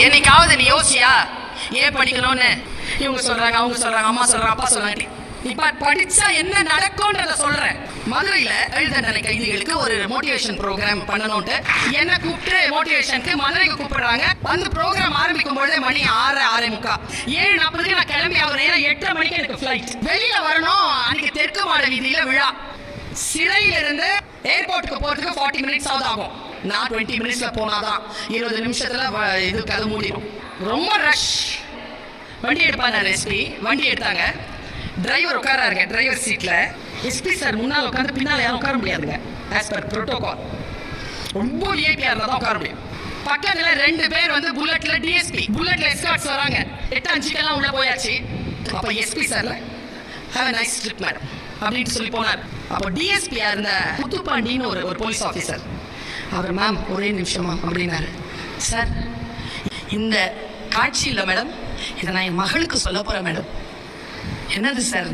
என்னைக்காவது நீ யோசியா ஏன் படிக்கணும்னு? இவங்க சொல்றாங்க, அவங்க சொல்றாங்க, அம்மா சொல்றாங்க, அப்பா சொல்றாங்க. இப்ப படிச்சா என்ன நடக்கும்ன்றத சொல்றேன். மதுரையில எழுதண்டனை கைதிகளுக்கு ஒரு மோட்டிவேஷன் ப்ரோக்ராம் பண்ணணும்ட்டு என்ன கூப்பிட்டு மோட்டிவேஷனுக்கு மதுரைக்கு கூப்பிடுறாங்க. அந்த ப்ரோக்ராம் ஆரம்பிக்கும் பொழுது மணி 6:45 7:40 நான் கிளம்பி ஆகும். நேரம் 8:30 மணிக்கு எனக்கு ஃபிளைட். வெளியில வரணும். அன்னைக்கு தெற்கு மாட வீதியில விழா. சிறையில இருந்து ஏர்போர்ட்டுக்கு போறதுக்கு 40 மினிட்ஸ் ஆகும். நான் 20 மினிட்ஸ்ல போனாதான் 20 நிமிஷத்துல இது கதை மூடிடும். ரொம்ப ரஷ். வண்டி எடுப்பாங்க எஸ்பி. வண்டி எடுத்தாங்க. டிரைவர் உட்காராருங்க டிரைவர் சீட்ல. எஸ்பி சார் முன்னால் உட்காந்து பின்னால் யாரும் உட்கார முடியாதுங்க. As per protocol. ரொம்ப விஐபியா இருந்தால் தான் உட்கார முடியும். பக்கத்துல 2 பேர் வந்து புல்லட்ல டிஎஸ்பி, புல்லட்ல எஸ்கார்ட்ஸ் வராங்க. 8:05 உள்ள போயாச்சு. அப்ப எஸ்பி சார்ல have a nice trip madam அப்படின்னு சொல்லி போனார். அப்போ டிஎஸ்பியா இருந்த முத்துப்பாண்டின்னு ஒரு போலீஸ் ஆஃபீஸர் அவர், மேம் ஒரே நிமிஷமா அப்படின்னாரு. சார் இந்த காட்சி இல்லை மேடம், இதை நான் என் மகளுக்கு சொல்ல போறேன் மேடம். என்னது சார்?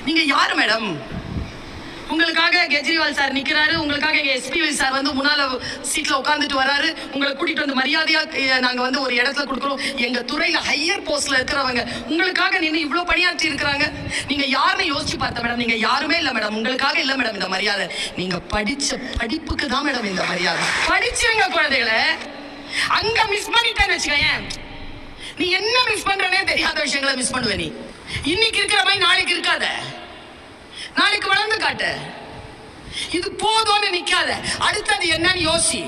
நீங்க யாரு மேடம்? உங்களுக்காக கெஜ்ரிவால் சார் நிக்கிறாரு, உங்களுக்காக எஸ்பி சார் வந்து முன்னால சீட்ல உட்கார்ந்துட்டு வராரு, உங்களை கூட்டிட்டு வந்து மரியாதையா நாங்க வந்து ஒரு இடத்துல கொடுக்குறோம். எங்க துறையில ஹையர் போஸ்ட்ல இருக்கிறவங்க உங்களுக்காக நின்று இவ்வளவு பணியாற்றி இருக்கிறாங்க. நீங்க யாருன்னு யோசிச்சு பார்த்த மேடம்? நீங்க யாருமே இல்ல மேடம். உங்களுக்காக இல்ல மேடம் இந்த மரியாதை. நீங்க படிச்ச படிப்புக்கு தான் மேடம் இந்த மரியாதை. படிச்சவங்க குழந்தைகளை அங்க மிஸ் பண்ணிட்டேன்னு வச்சுக்கேன். நீ என்ன மிஸ் பண்றனே தெரியாத விஷயங்களை மிஸ் பண்ணுவ. நீ இன்னைக்கு இருக்கிற மாதிரி நாளைக்கு இருக்காத. நாளைக்கு வளர்ந்து காட்டு. இது போதும்னு நிக்காத. அடுத்தது என்னன்னு யோசி.